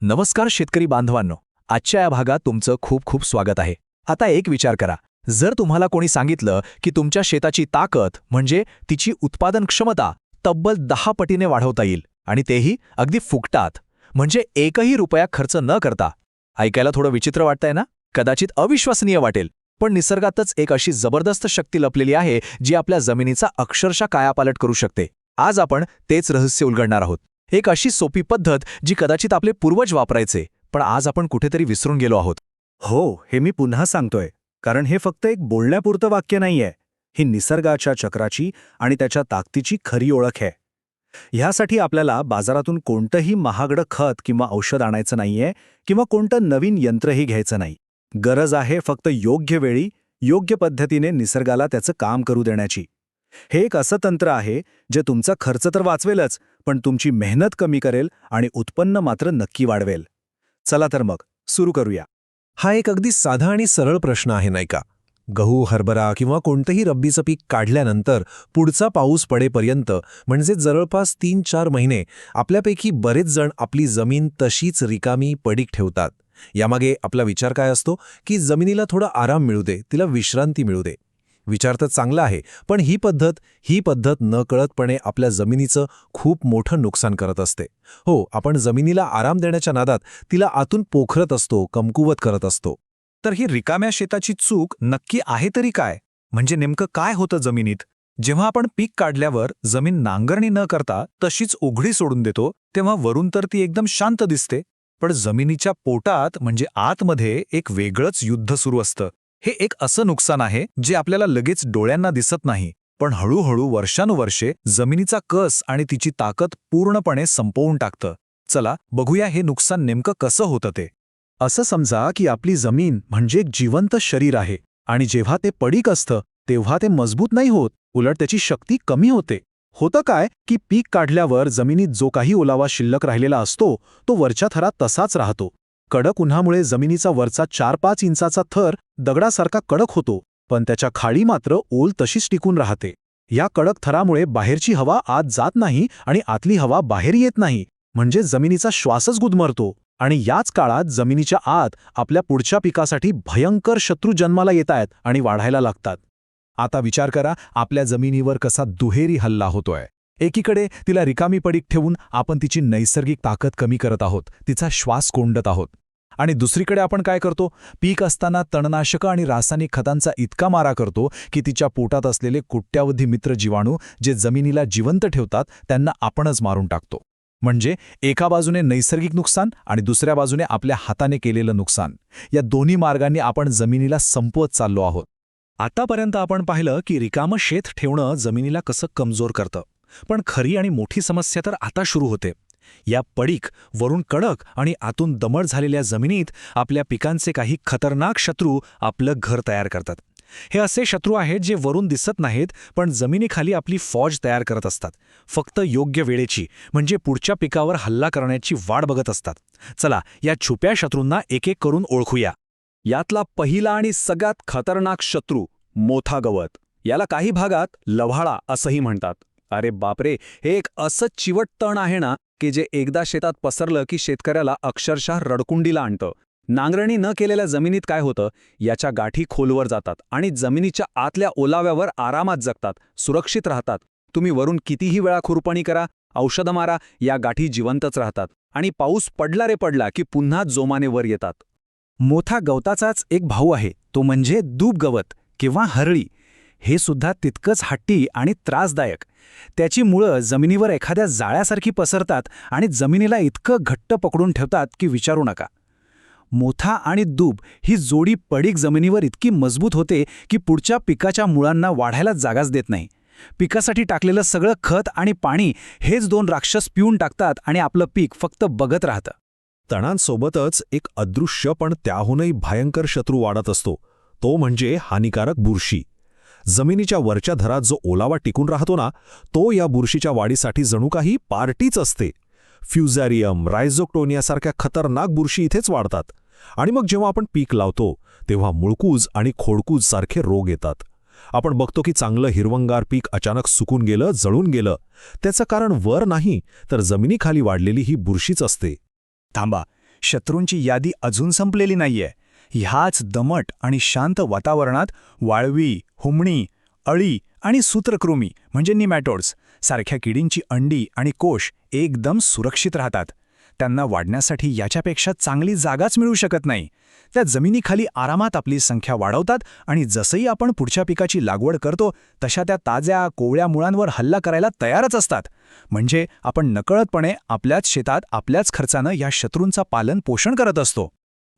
नमस्कार शेतकरी बांधवांनो, आजच्या या भागात तुमचं खूप खूप स्वागत आहे. आता एक विचार करा, जर तुम्हाला कोणी सांगितलं की तुमच्या शेताची ताकद म्हणजे तिची उत्पादन क्षमता तब्बल 10 पटीने वाढवता येईल आणि तेही अगदी फुकटात, म्हणजे एकही रुपया खर्च न करता. ऐकायला थोडं विचित्र वाटतंय ना? कदाचित अविश्वसनीय वाटेल, पण निसर्गातच एक अशी जबरदस्त शक्ती लपलेली आहे जी आपल्या जमिनीचा अक्षरशः कायापालट करू शकते. आज आपण तेच रहस्य उलगडणार आहोत. एक अशी सोपी पद्धत जी कदाचित आपले पूर्वज वापरायचे, पण आज आपण कुठेतरी विसरून गेलो आहोत. हो, हे मी पुन्हा सांगतोय, कारण हे फक्त एक बोलण्यापुरतं वाक्य नाहीये. ही निसर्गाच्या चक्राची आणि त्याच्या ताकदीची खरी ओळख आहे. ह्यासाठी आपल्याला बाजारातून कोणतंही महागडं खत किंवा औषध आणायचं नाहीये किंवा कोणतं नवीन यंत्रही घ्यायचं नाही. गरज आहे फक्त योग्य वेळी, योग्य पद्धतीने निसर्गाला त्याचं काम करू देण्याची. हे एक असं तंत्र आहे जे तुमचा खर्च तर वाचवेलच, पण तुमची मेहनत कमी करेल आणि उत्पन्न मात्र नक्की वाढवेल. चला तर मग सुरू करूया. हा एक अगदी साधा आणि सरळ प्रश्न आहे नाही का? गहू, हरभरा किंवा कोणतंही रब्बीचं पीक काढल्यानंतर पुढचा पाऊस पडेपर्यंत, म्हणजे जवळपास 3-4 महिने, आपल्यापैकी बरेच जण आपली जमीन तशीच रिकामी पडीक ठेवतात. यामागे आपला विचार काय असतो की जमिनीला थोडा आराम मिळू दे, तिला विश्रांती मिळू दे. विचार तर चांगला आहे, पण ही पद्धत नकळतपणे आपल्या जमिनीचं खूप मोठं नुकसान करत असते. हो, आपण जमिनीला आराम देण्याच्या नादात तिला आतून पोखरत असतो, कमकुवत करत असतो. तर ही रिकाम्या शेताची चूक नक्की आहे तरी काय? म्हणजे नेमकं काय होतं जमिनीत? जेव्हा आपण पीक काढल्यावर जमीन नांगरणी न करता तशीच उघडी सोडून देतो, तेव्हा वरून तर ती एकदम शांत दिसते, पण जमिनीच्या पोटात म्हणजे आतमध्ये एक वेगळंच युद्ध सुरू असतं. हे एक असं नुकसान आहे जे आपल्याला लगेच डोळ्यांना दिसत नाही, पण हळूहळू वर्षानुवर्षे जमिनीचा कस आणि तिची ताकद पूर्णपणे संपवून टाकतं. चला बघूया हे नुकसान नेमकं कसं होतं ते. असं समजा की आपली जमीन म्हणजे एक जिवंत शरीर आहे आणि जेव्हा ते पडीक असतं तेव्हा ते मजबूत नाही होत, उलट त्याची शक्ती कमी होते. होतं काय की पीक काढल्यावर जमिनीत जो काही ओलावा शिल्लक राहिलेला असतो तो वरच्या थरात तसाच राहतो. कडक उन्हामुळे जमिनीचा वरचा 4-5 इंचाचा थर दगडासारखा कडक होतो, पण त्याच्या खाली मात्र ओल तशीच टिकून राहते. या कडक थरामुळे बाहेरची हवा आत जात नाही आणि आतली हवा बाहेर येत नाही, म्हणजे जमिनीचा श्वासच गुदमरतो. आणि याच काळात जमिनीच्या आत आपल्या पुढच्या पिकासाठी भयंकर शत्रू जन्माला येतायत आणि वाढायला लागतात. आता विचार करा, आपल्या जमिनीवर कसा दुहेरी हल्ला होतोय. एकीकडे तिला रिकामी पडीक ठेवून आपण तिची नैसर्गिक ताकद कमी करत आहोत, तिचा श्वास कोंडत आहोत. आणि दुसरीकडे आपण काय करतो? पीक असताना तणनाशकं आणि रासायनिक खतांचा इतका मारा करतो की तिच्या पोटात असलेले कोट्यावधी मित्र जीवाणू जे जमिनीला जिवंत ठेवतात त्यांना आपणच मारून टाकतो. म्हणजे एका बाजूने नैसर्गिक नुकसान आणि दुसऱ्या बाजूने आपल्या हाताने केलेलं नुकसान. या दोन्ही मार्गांनी आपण जमिनीला संपवत चाललो आहोत. आतापर्यंत आपण पाहिलं की रिकामं शेत ठेवणं जमिनीला कसं कमजोर करतं, पण खरी आणि मोठी समस्या तर आता सुरू होते. या पडीक, वरून कडक आणि आतून दमट झालेल्या जमिनीत आपल्या पिकांचे काही खतरनाक शत्रू आपलं घर तयार करतात. हे असे शत्रू आहेत जे वरून दिसत नाहीत, पण जमिनीखाली आपली फौज तयार करत असतात. फक्त योग्य वेळेची, म्हणजे पुढच्या पिकावर हल्ला करण्याची वाट बघत असतात. चला या छुप्या शत्रूंना एक एक करून ओळखूया. यातला पहिला आणि सगळ्यात खतरनाक शत्रू मोथा गवत. याला काही भागात लव्हाळा असंही म्हणतात. अरे बापरे, हे एक असं चिवट तण आहे ना की जे एकदा शेतात पसरलं की शेतकऱ्याला अक्षरशः रडकुंडीला आणतं. नांगरणी न केलेल्या जमिनीत काय होतं, याच्या गाठी खोलवर जातात आणि जमिनीच्या आतल्या ओलाव्यावर आरामात जगतात, सुरक्षित राहतात. तुम्ही वरून कितीही वेळा खुरपणी करा, औषधं मारा, या गाठी जिवंतच राहतात आणि पाऊस पडला रे पडला की पुन्हा जोमाने वर येतात. मोठा गवताचाच एक भाऊ आहे, तो म्हणजे दूब गवत किंवा हरळी. हे सुद्धा तितकंच हट्टी आणि त्रासदायक. त्याची मुळं जमिनीवर एखाद्या जाळ्यासारखी पसरतात आणि जमिनीला इतकं घट्ट पकडून ठेवतात की विचारू नका. मोथा आणि दूब ही जोडी पडीक जमिनीवर इतकी मजबूत होते की पुढच्या पिकाच्या मुळांना वाढायला जागाच देत नाही. पिकासाठी टाकलेलं सगळं खत आणि पाणी हेच दोन राक्षस पिऊन टाकतात आणि आपलं पीक फक्त बघत राहतं. तणांसोबतच एक अदृश्य पण त्याहूनही भयंकर शत्रू वाढत असतो, तो म्हणजे हानिकारक बुरशी. जमिनीच्या वरच्या थरात जो ओलावा टिकून राहतो ना, तो या बुरशीच्या वाढीसाठी जणू काही पार्टीच असते. फ्युझॅरियम, रायझोक्टोनियासारख्या खतरनाक बुरशी इथेच वाढतात. आणि मग जेव्हा आपण पीक लावतो तेव्हा मुळकूज आणि खोडकूज सारखे रोग येतात. आपण बघतो की चांगलं हिरवंगार पीक अचानक सुकून गेलं, जळून गेलं. त्याचं कारण वर नाही तर जमिनीखाली वाढलेली ही बुरशीच असते. थांबा, शत्रूंची यादी अजून संपलेली नाहीये. ह्याच दमट आणि शांत वातावरणात वाळवी, हुमणी, अळी आणि सूत्रकृमी म्हणजे निमॅटोड्स सारख्या किडींची अंडी आणि कोश एकदम सुरक्षित राहतात. त्यांना वाढण्यासाठी याच्यापेक्षा चांगली जागाच मिळू शकत नाही. त्या जमिनीखाली आरामात आपली संख्या वाढवतात आणि जसंही आपण पुढच्या पिकाची लागवड करतो तशा त्या ताज्या कोवळ्या मुळांवर हल्ला करायला तयारच असतात. म्हणजे आपण नकळतपणे आपल्याच शेतात आपल्याच खर्चानं या शत्रूंचा पालन पोषण करत असतो.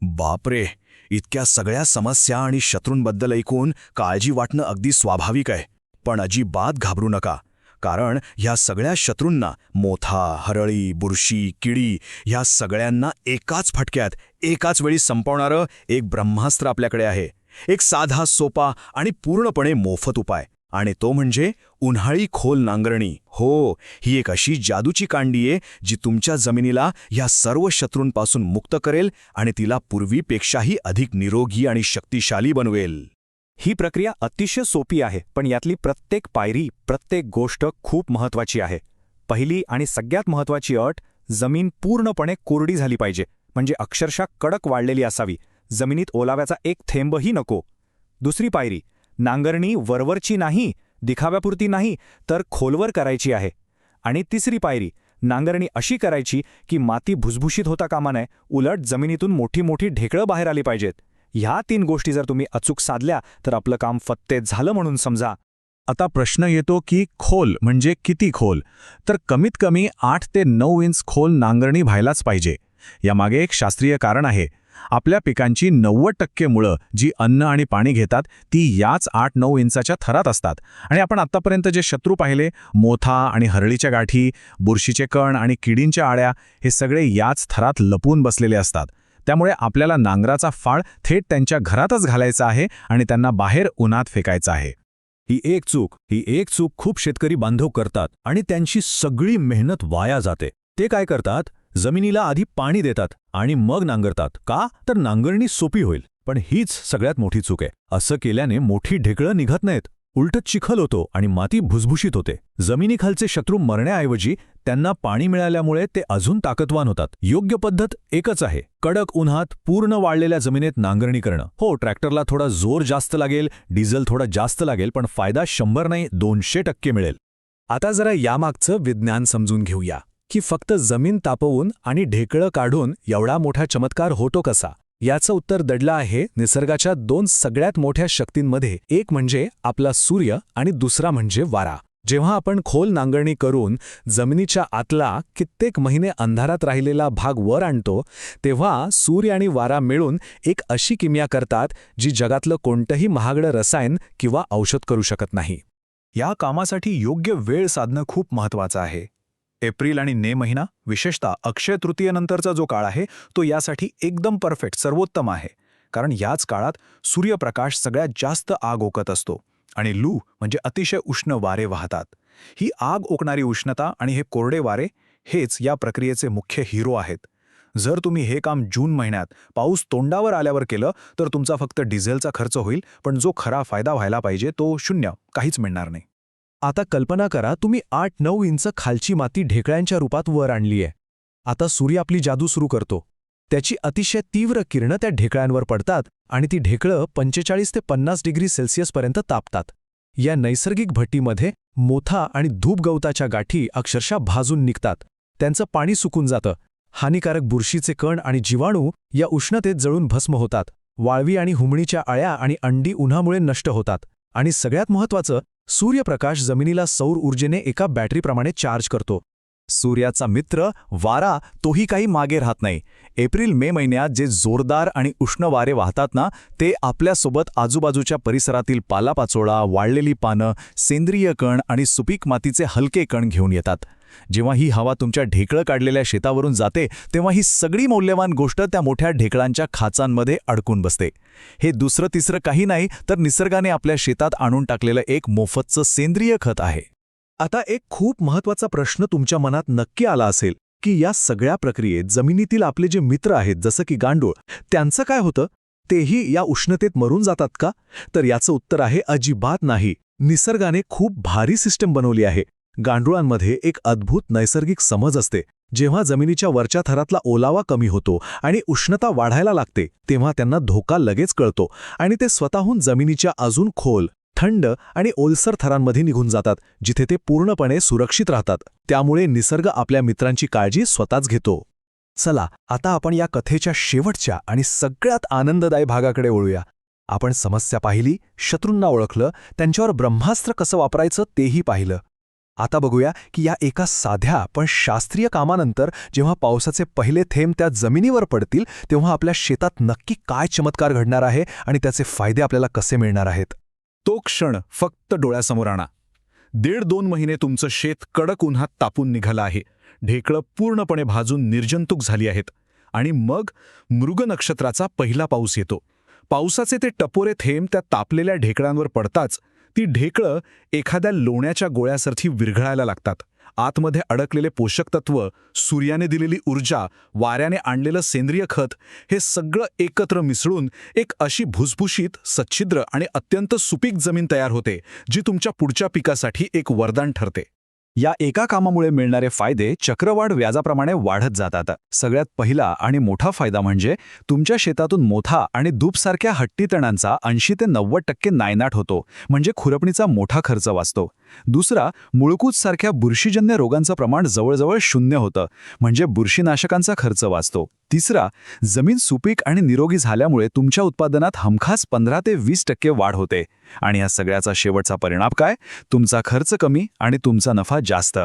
बापरे, इतक्या सगळ्या समस्या आणि शत्रूंबद्दल ऐकून काळजी वाटणं अगदी स्वाभाविक आहे. पण अजिबात घाबरू नका, कारण ह्या सगळ्या शत्रूंना मोथा, हरळी, बुरशी, किडी ह्या सगळ्यांना एकाच फटक्यात एकाच वेळी संपवणारं एक ब्रह्मास्त्र आपल्याकडे आहे. एक साधा, सोपा आणि पूर्णपणे मोफत उपाय, आणि तो म्हणजे उन्हाळी खोल नांगरणी. हो, ही एक अशी जादूची कांडी आहे जी तुमच्या जमिनीला ह्या सर्व शत्रूंपासून मुक्त करेल आणि तिला पूर्वीपेक्षाही अधिक निरोगी आणि शक्तिशाली बनवेल. ही प्रक्रिया अतिशय सोपी आहे, पण यातली प्रत्येक पायरी, प्रत्येक गोष्ट खूप महत्त्वाची आहे. पहिली आणि सगळ्यात महत्त्वाची अट, जमीन पूर्णपणे कोरडी झाली पाहिजे, म्हणजे अक्षरशः कडक वाढलेली असावी. जमिनीत ओलाव्याचा एक थेंबही नको. दुसरी पायरी, नांगरणी वरवरची नाही, दिखाव्यापुरती नाही, तर खोलवर करायची आहे. आणि तिसरी पायरी, नांगरणी अशी करायची की माती भुसभुशीत होता कामा नये, उलट जमिनीतून मोठी मोठी ढेकळं बाहेर आली पाहिजेत. ह्या 3 गोष्टी जर तुम्ही अचूक साधल्या तर आपलं काम फत्तेत झालं म्हणून समजा. आता प्रश्न येतो की खोल म्हणजे किती खोल? तर कमीत कमी 8 ते 9 इंच खोल नांगरणी व्हायलाच पाहिजे. यामागे एक शास्त्रीय कारण आहे. आपल्या पिकांची 90% मुळं जी अन्न आणि पाणी घेतात ती याच 8-9 इंचाच्या थरात असतात. आणि आपण आत्तापर्यंत जे शत्रू पाहिले, मोथा आणि हरळीच्या गाठी, बुरशीचे कण आणि किडींच्या आळ्या, हे सगळे याच थरात लपून बसलेले असतात. त्यामुळे आपल्याला नांगराचा फाळ थेट त्यांच्या घरातच घालायचा आहे आणि त्यांना बाहेर उन्हात फेकायचं आहे. ही एक चूक खूप शेतकरी बांधव करतात आणि त्यांची सगळी मेहनत वाया जाते. ते काय करतात? जमिनीला आधी पाणी देतात आणि मग नांगरतात. का? तर नांगरणी सोपी होईल. पण हीच सगळ्यात मोठी चूक आहे. असं केल्याने मोठी ढेकळं निघत नाहीत, उलट चिखल होतो आणि माती भुसभुशीत होते. जमिनीखालचे शत्रू मरण्याऐवजी त्यांना पाणी मिळाल्यामुळे ते अजून ताकदवान होतात. योग्य पद्धत एकच आहे, कडक उन्हात पूर्ण वाळलेल्या जमिनीत नांगरणी करणं. हो, ट्रॅक्टरला थोडा जोर जास्त लागेल, डिझेल थोडा जास्त लागेल, पण फायदा 100 नाही 200% मिळेल. आता जरा यामागचं विज्ञान समजून घेऊया की फक्त जमीन तापवून आणि ढेकळं काढून एवढा मोठा चमत्कार होतो कसा. याचं उत्तर दडलं आहे निसर्गाच्या 2 सगळ्यात मोठ्या शक्तींमध्ये. एक म्हणजे आपला सूर्य आणि दुसरा म्हणजे वारा. जेव्हा आपण खोल नांगरणी करून जमिनीच्या आतला कित्येक महिने अंधारात राहिलेला भाग वर आणतो, तेव्हा सूर्य आणि वारा मिळून एक अशी किमया करतात जी जगातलं कोणतंही महागडं रसायन किंवा औषध करू शकत नाही. या कामासाठी योग्य वेळ साधणं खूप महत्त्वाचं आहे. एप्रिल आणि मे महिना, विशेषतः अक्षय तृतीयेनंतरचा जो काळ आहे, तो यासाठी एकदम परफेक्ट, सर्वोत्तम आहे. कारण याच काळात सूर्यप्रकाश सगळ्यात जास्त आग ओकत असतो आणि लू म्हणजे अतिशय उष्ण वारे वाहतात. ही आग ओकणारी उष्णता आणि हे कोरडे वारे हेच या प्रक्रियेचे मुख्य हिरो आहेत. जर तुम्ही हे काम जून महिन्यात पाऊस तोंडावर आल्यावर केलं तर तुमचा फक्त डिझेलचा खर्च होईल, पण जो खरा फायदा व्हायला पाहिजे तो 0, काहीच मिळणार नाही. आता कल्पना करा, तुम्ही 8-9 इंच खालची माती ढेकळ्यांच्या रूपात वर आणली आहे. आता सूर्य आपली जादू सुरू करतो. त्याची अतिशय तीव्र किरणं त्या ढेकळ्यांवर पडतात आणि ती ढेकळं 45 ते 50 डिग्री सेल्सिअसपर्यंत तापतात. या नैसर्गिक भट्टीमध्ये मोथा आणि धूपगवताच्या गाठी अक्षरशः भाजून निघतात. त्यांचं पाणी सुकून जातं. हानिकारक बुरशीचे कण आणि जीवाणू या उष्णतेत जळून भस्म होतात. वाळवी आणि हुमणीच्या अळ्या आणि अंडी उन्हामुळे नष्ट होतात. आणि सगळ्यात महत्त्वाचं, सूर्यप्रकाश जमिनीला सौर ऊर्जेने एका बॅटरीप्रमाणे चार्ज करतो. सूर्याचा मित्र वारा तोही काही मागे राहत नाही. एप्रिल-मे महिन्यात जे जोरदार आणि उष्ण वारे वाहतात ना, ते आपल्यासोबत आजूबाजूच्या परिसरातील पालापाचोळा, वाळलेली पानं, सेंद्रिय कण आणि सुपीक मातीचे हलके कण घेऊन येतात. जेव्हा ही हवा तुमच्या ढेकळं काढलेल्या शेतावरून जाते, तेव्हा ही सगळी मौल्यवान गोष्ट त्या मोठ्या ढेकळांच्या खाचांमध्ये अडकून बसते. हे दुसरं तिसरं काही नाही तर निसर्गाने आपल्या शेतात आणून टाकलेलं एक मोफतचं सेंद्रिय खत आहे. आता एक खूप महत्त्वाचा प्रश्न तुमच्या मनात नक्की आला असेल की या सगळ्या प्रक्रियेत जमिनीतील आपले जे मित्र आहेत, जसं की गांडूळ, त्यांचं काय होतं? तेही या उष्णतेत मरून जातात का? तर याचं उत्तर आहे अजिबात नाही. निसर्गाने खूप भारी सिस्टम बनवली आहे. गांडुळांमध्ये एक अद्भुत नैसर्गिक समज असते. जेव्हा जमिनीच्या वरच्या थरातला ओलावा कमी होतो आणि उष्णता वाढायला लागते तेव्हा त्यांना धोका लगेच कळतो आणि ते स्वतःहून जमिनीच्या अजून खोल, थंड आणि ओलसर थरांमध्ये निघून जातात, जिथे ते पूर्णपणे सुरक्षित राहतात. त्यामुळे निसर्ग आपल्या मित्रांची काळजी स्वतःच घेतो. चला आता आपण या कथेच्या शेवटच्या आणि सगळ्यात आनंददायी भागाकडे वळूया. आपण समस्या पाहिली, शत्रूंना ओळखलं, त्यांच्यावर ब्रह्मास्त्र कसं वापरायचं तेही पाहिलं. आता बघूया की या एका साध्या पण शास्त्रीय कामानंतर जेव्हा पावसाचे पहिले थेंब त्या जमिनीवर पडतील तेव्हा आपल्या शेतात नक्की काय चमत्कार घडणार आहे आणि त्याचे फायदे आपल्याला कसे मिळणार आहेत. तो क्षण फक्त डोळ्यासमोर आणा. 1.5-2 महिने तुमचं शेत कडक उन्हात तापून निघालं आहे. ढेकळं पूर्णपणे भाजून निर्जंतुक झाली आहेत. आणि मग मृग नक्षत्राचा पहिला पाऊस येतो. पावसाचे ते टपोरे थेंब त्या तापलेल्या ढेकळांवर पडताच ती ढेकळं एखाद्या लोण्याच्या गोळ्यासारखी विरघळायला लागतात. आतमध्ये अडकलेले पोषक तत्व, सूर्याने दिलेली ऊर्जा, वाऱ्याने आणलेलं सेंद्रिय खत हे सगळं एकत्र मिसळून एक अशी भुसभुशीत, सच्छिद्र आणि अत्यंत सुपीक जमीन तयार होते, जी तुमच्या पुढच्या पिकासाठी एक वरदान ठरते. या एका कामामुळे मिळणारे फायदे चक्रवाढ व्याजाप्रमाणे वाढत जातात. सगळ्यात पहिला आणि मोठा फायदा म्हणजे तुमच्या शेतातून मोठा आणि दूबसारख्या हट्टी तणांचा 80 ते 90% नायनाट होतो, म्हणजे खुरपणीचा मोठा खर्च वाचतो. दुसरा, मुळकूचसारख्या बुरशीजन्य रोगांचं प्रमाण जवळजवळ 0 होतं, म्हणजे बुरशीनाशकांचा खर्च वाचतो. तिसरा, जमीन सुपीक आणि निरोगी झाल्यामुळे तुमच्या उत्पादनात हमखास 15 ते 20% वाढ होते. आणि या सगळ्याचा शेवटचा परिणाम काय? तुमचा खर्च कमी आणि तुमचा नफा जास्त.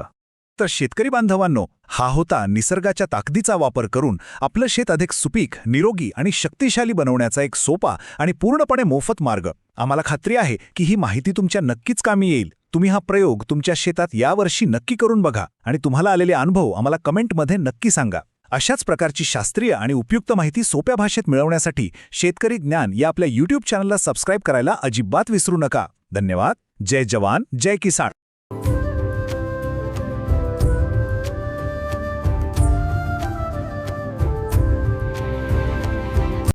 तर शेतकरी बांधवांनो, हा होता निसर्गाच्या ताकदीचा वापर करून आपलं शेत अधिक सुपीक, निरोगी आणि शक्तिशाली बनवण्याचा एक सोपा आणि पूर्णपणे मोफत मार्ग. आम्हाला खात्री आहे की ही माहिती तुमच्या नक्कीच कामी येईल. तुम्ही हा प्रयोग तुमच्या शेतात यावर्षी नक्की करून बघा आणि तुम्हाला आलेले अनुभव आम्हाला कमेंटमध्ये नक्की सांगा. अशाच प्रकारची शास्त्रीय आणि उपयुक्त माहिती सोप्या भाषेत मिळवण्यासाठी शेतकरी ज्ञान या आपल्या YouTube चॅनलला सबस्क्राईब करायला अजिबात विसरू नका. धन्यवाद. जय जवान, जय किसान.